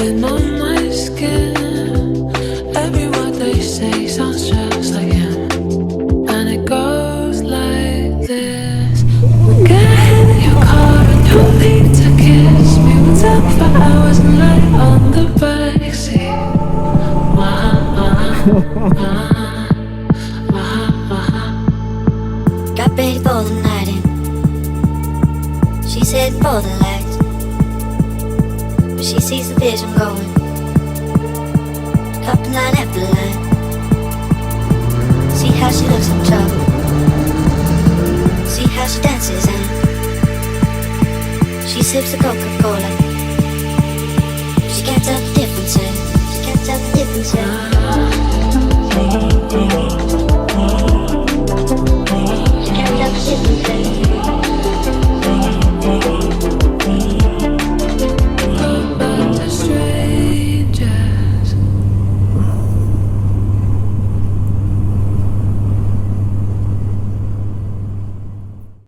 And on my skin, every word they say sounds just like him. And it goes like this: we get in your car and you'll need to kiss me. We'll talk for hours and lie on the backseat. Got ready for the night in. She's heading for the lights, but she sees the vision going. Cupping line after line. See how she looks in trouble. See how she dances and she sips the Coca-Cola. She can't tell the difference. She can't tell the difference.